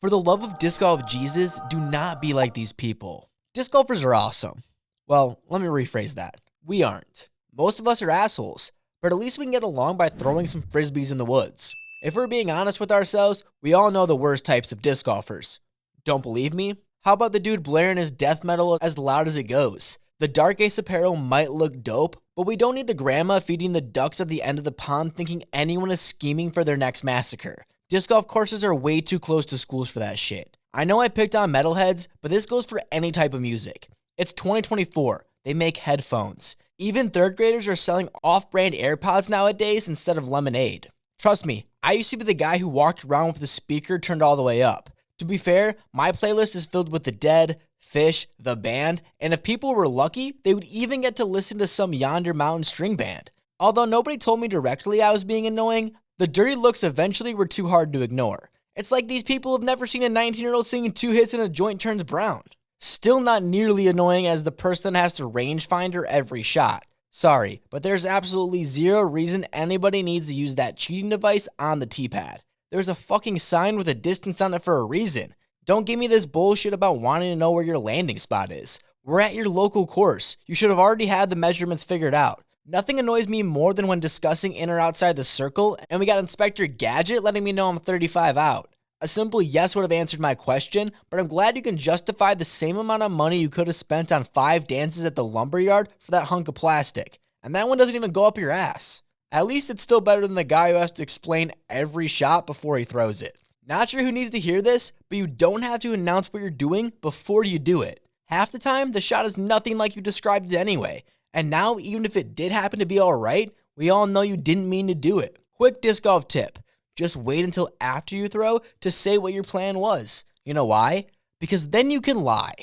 For the love of disc golf Jesus, do not be like these people. Disc golfers are awesome. Well, let me rephrase that. We aren't. Most of us are assholes, but at least we can get along by throwing some frisbees in the woods. If we're being honest with ourselves, we all know the worst types of disc golfers. Don't believe me? How about the dude blaring his death metal as loud as it goes? The Dark Ace apparel might look dope, but we don't need the grandma feeding the ducks at the end of the pond thinking anyone is scheming for their next massacre. Disc golf courses are way too close to schools for that shit. I know I picked on metalheads, but this goes for any type of music. It's 2024. They make headphones. Even third graders are selling off-brand AirPods nowadays instead of lemonade. Trust me, I used to be the guy who walked around with the speaker turned all the way up. To be fair, my playlist is filled with The Dead, Fish, The Band, and if people were lucky, they would even get to listen to some Yonder Mountain string band. Although nobody told me directly I was being annoying, the dirty looks eventually were too hard to ignore. It's like these people have never seen a 19-year-old singing 2 hits and a joint turns brown. Still not nearly annoying as the person that has to rangefinder every shot. Sorry, but there's absolutely zero reason anybody needs to use that cheating device on the tee-pad. There's a fucking sign with a distance on it for a reason. Don't give me this bullshit about wanting to know where your landing spot is. We're at your local course. You should have already had the measurements figured out. Nothing annoys me more than when discussing in or outside the circle, and we got Inspector Gadget letting me know I'm 35 out. A simple yes would have answered my question, but I'm glad you can justify the same amount of money you could have spent on 5 dances at the lumberyard for that hunk of plastic. And that one doesn't even go up your ass. At least it's still better than the guy who has to explain every shot before he throws it. Not sure who needs to hear this, but you don't have to announce what you're doing before you do it. Half the time, the shot is nothing like you described it anyway. And now, even if it did happen to be alright, we all know you didn't mean to do it. Quick disc golf tip. Just wait until after you throw to say what your plan was. You know why? Because then you can lie.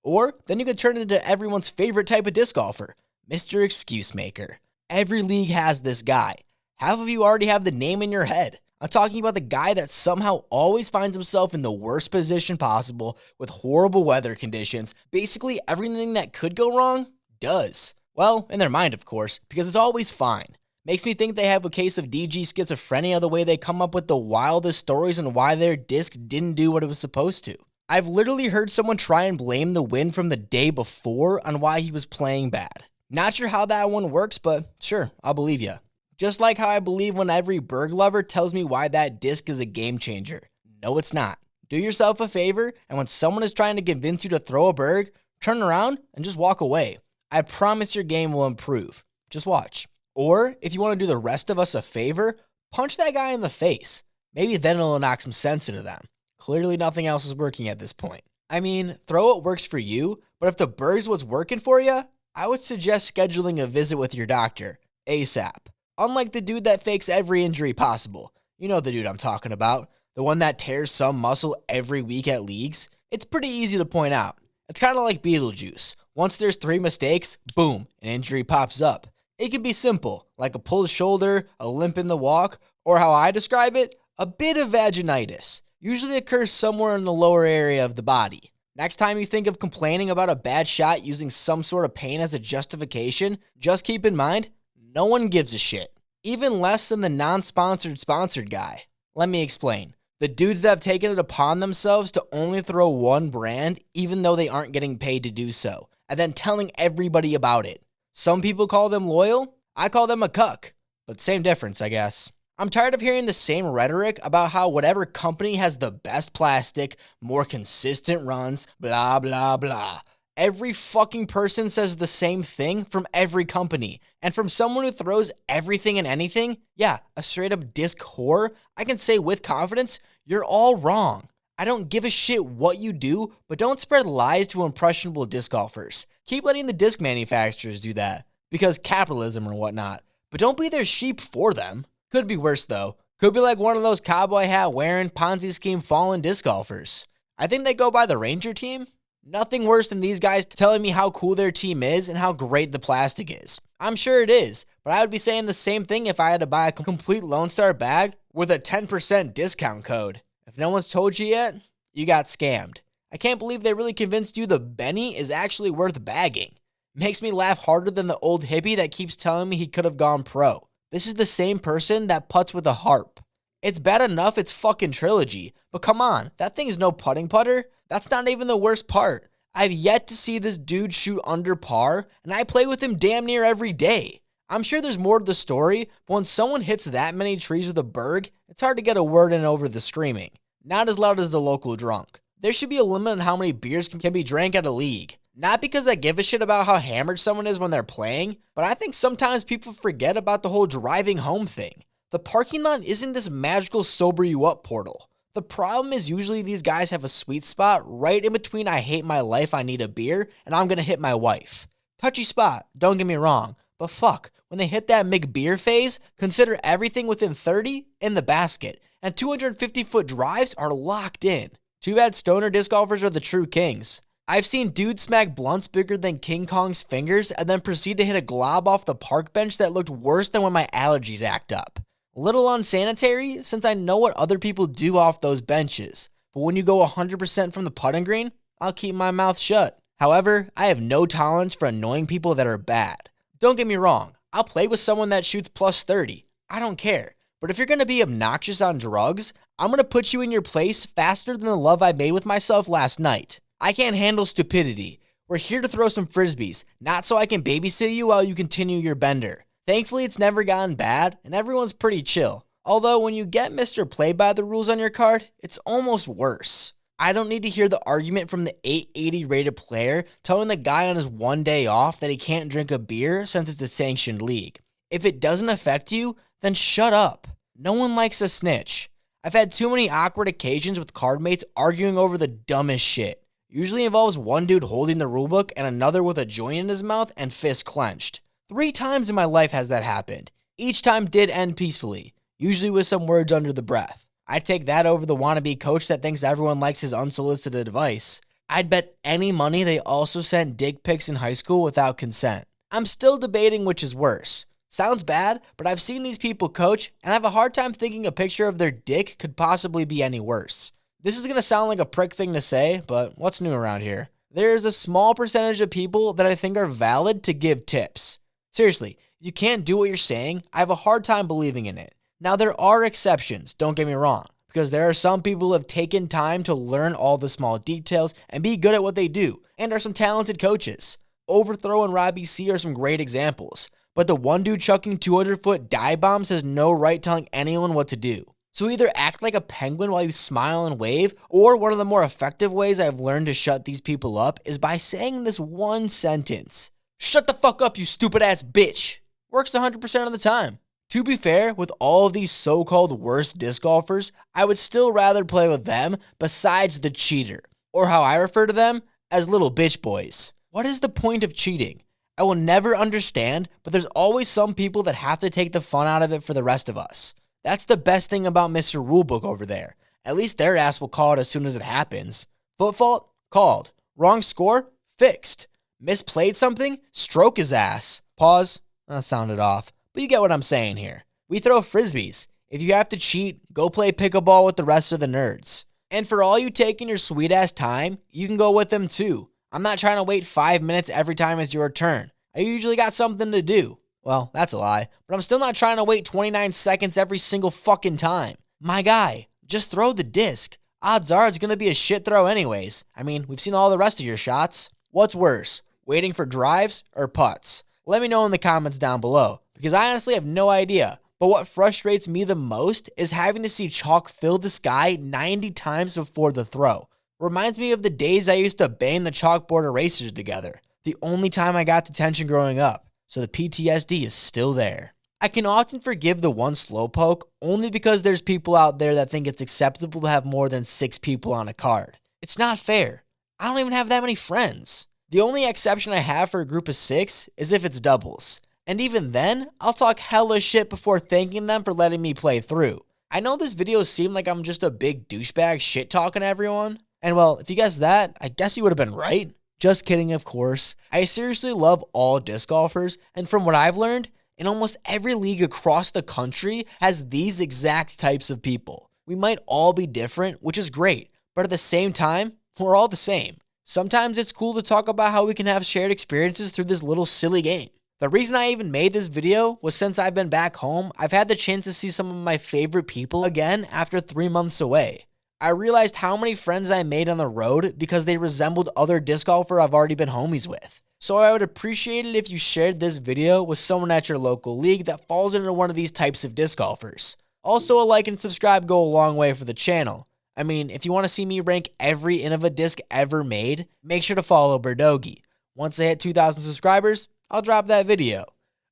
Or then you can turn into everyone's favorite type of disc golfer, Mr. Excuse Maker. Every league has this guy. Half of you already have the name in your head. I'm talking about the guy that somehow always finds himself in the worst position possible with horrible weather conditions. Basically everything that could go wrong does. Well, in their mind, of course, because it's always fine. Makes me think they have a case of DG schizophrenia the way they come up with the wildest stories on why their disc didn't do what it was supposed to. I've literally heard someone try and blame the win from the day before on why he was playing bad. Not sure how that one works, but sure, I'll believe ya. Just like how I believe when every Berg lover tells me why that disc is a game changer. No, it's not. Do yourself a favor, and when someone is trying to convince you to throw a Berg, turn around and just walk away. I promise your game will improve. Just watch. Or, if you want to do the rest of us a favor, punch that guy in the face. Maybe then it'll knock some sense into them. Clearly nothing else is working at this point. I mean, throw what works for you, but if the Berg's what's working for you, I would suggest scheduling a visit with your doctor, ASAP. Unlike the dude that fakes every injury possible. You know the dude I'm talking about. The one that tears some muscle every week at leagues. It's pretty easy to point out. It's kind of like Beetlejuice. Once there's 3 mistakes, boom, an injury pops up. It can be simple, like a pulled shoulder, a limp in the walk, or how I describe it, a bit of vaginitis. Usually occurs somewhere in the lower area of the body. Next time you think of complaining about a bad shot using some sort of pain as a justification, just keep in mind, no one gives a shit. Even less than the non-sponsored sponsored guy. Let me explain. The dudes that have taken it upon themselves to only throw one brand, even though they aren't getting paid to do so, and then telling everybody about it. Some people call them loyal, I call them a cuck, but same difference, I guess. I'm tired of hearing the same rhetoric about how whatever company has the best plastic, more consistent runs, blah blah blah. Every fucking person says the same thing from every company, and from someone who throws everything and anything, yeah, a straight up disc whore, I can say with confidence, you're all wrong. I don't give a shit what you do, but don't spread lies to impressionable disc golfers. Keep letting the disc manufacturers do that, because capitalism or whatnot, but don't be their sheep for them. Could be worse though. Could be like one of those cowboy hat wearing, Ponzi scheme fallen disc golfers. I think they go by the Ranger team. Nothing worse than these guys telling me how cool their team is and how great the plastic is. I'm sure it is, but I would be saying the same thing if I had to buy a complete Lone Star bag with a 10% discount code. If no one's told you yet, you got scammed. I can't believe they really convinced you the Benny is actually worth bagging. Makes me laugh harder than the old hippie that keeps telling me he could have gone pro. This is the same person that putts with a harp. It's bad enough it's fucking trilogy, but come on, that thing is no putting putter. That's not even the worst part. I've yet to see this dude shoot under par, and I play with him damn near every day. I'm sure there's more to the story, but when someone hits that many trees with a berg, it's hard to get a word in over the screaming. Not as loud as the local drunk. There should be a limit on how many beers can be drank at a league. Not because I give a shit about how hammered someone is when they're playing, but I think sometimes people forget about the whole driving home thing. The parking lot isn't this magical sober you up portal. The problem is usually these guys have a sweet spot right in between I hate my life, I need a beer, and I'm gonna hit my wife. Touchy spot, don't get me wrong, but fuck, when they hit that McBeer phase, consider everything within 30 in the basket, and 250-foot drives are locked in. Too bad stoner disc golfers are the true kings. I've seen dudes smack blunts bigger than King Kong's fingers and then proceed to hit a glob off the park bench that looked worse than when my allergies act up. Little unsanitary, since I know what other people do off those benches. But when you go 100% from the putting green, I'll keep my mouth shut. However, I have no tolerance for annoying people that are bad. Don't get me wrong, I'll play with someone that shoots plus 30. I don't care. But if you're going to be obnoxious on drugs, I'm going to put you in your place faster than the love I made with myself last night. I can't handle stupidity. We're here to throw some frisbees, not so I can babysit you while you continue your bender. Thankfully, it's never gotten bad, and everyone's pretty chill. Although, when you get Mr. Play by the Rules on your card, it's almost worse. I don't need to hear the argument from the 880 rated player telling the guy on his one day off that he can't drink a beer since it's a sanctioned league. If it doesn't affect you, then shut up. No one likes a snitch. I've had too many awkward occasions with card mates arguing over the dumbest shit. Usually involves one dude holding the rulebook and another with a joint in his mouth and fist clenched. 3 times in my life has that happened. Each time did end peacefully, usually with some words under the breath. I'd take that over the wannabe coach that thinks everyone likes his unsolicited advice. I'd bet any money they also sent dick pics in high school without consent. I'm still debating which is worse. Sounds bad, but I've seen these people coach, and I have a hard time thinking a picture of their dick could possibly be any worse. This is going to sound like a prick thing to say, but what's new around here? There is a small percentage of people that I think are valid to give tips. Seriously, if you can't do what you're saying, I have a hard time believing in it. Now, there are exceptions, don't get me wrong, because there are some people who have taken time to learn all the small details and be good at what they do, and are some talented coaches. Overthrow and Robbie C are some great examples, but the one dude chucking 200-foot dive bombs has no right telling anyone what to do. So either act like a penguin while you smile and wave, or one of the more effective ways I've learned to shut these people up is by saying this one sentence. Shut the fuck up, you stupid ass bitch. Works 100% of the time. To be fair, with all of these so-called worst disc golfers, I would still rather play with them besides the cheater, or how I refer to them, as little bitch boys. What is the point of cheating? I will never understand, but there's always some people that have to take the fun out of it for the rest of us. That's the best thing about Mr. Rulebook over there. At least their ass will call it as soon as it happens. Foot fault? Called. Wrong score? Fixed. Misplayed something? Stroke his ass. Pause. That sounded off. But you get what I'm saying here. We throw frisbees. If you have to cheat, go play pickleball with the rest of the nerds. And for all you taking your sweet ass time, you can go with them too. I'm not trying to wait 5 minutes every time it's your turn. I usually got something to do. Well, that's a lie, but I'm still not trying to wait 29 seconds every single fucking time. My guy, just throw the disc. Odds are it's going to be a shit throw anyways. I mean, we've seen all the rest of your shots. What's worse, waiting for drives or putts? Let me know in the comments down below, because I honestly have no idea. But what frustrates me the most is having to see chalk fill the sky 90 times before the throw. Reminds me of the days I used to bang the chalkboard erasers together. The only time I got detention growing up. So the PTSD is still there. I can often forgive the one slowpoke only because there's people out there that think it's acceptable to have more than 6 people on a card. It's not fair. I don't even have that many friends. The only exception I have for a group of 6 is if it's doubles. And even then, I'll talk hella shit before thanking them for letting me play through. I know this video seemed like I'm just a big douchebag shit talking to everyone. And well, if you guessed that, I guess you would have been right. Just kidding, of course. I seriously love all disc golfers, and from what I've learned, in almost every league across the country has these exact types of people. We might all be different, which is great, but at the same time, we're all the same. Sometimes it's cool to talk about how we can have shared experiences through this little silly game. The reason I even made this video was since I've been back home, I've had the chance to see some of my favorite people again after 3 months away. I realized how many friends I made on the road because they resembled other disc golfers I've already been homies with. So I would appreciate it if you shared this video with someone at your local league that falls into one of these types of disc golfers. Also, a like and subscribe go a long way for the channel. I mean, if you want to see me rank every Innova disc ever made, make sure to follow Birdogi. Once I hit 2,000 subscribers, I'll drop that video.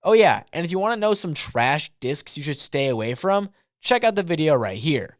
Oh yeah, and if you want to know some trash discs you should stay away from, check out the video right here.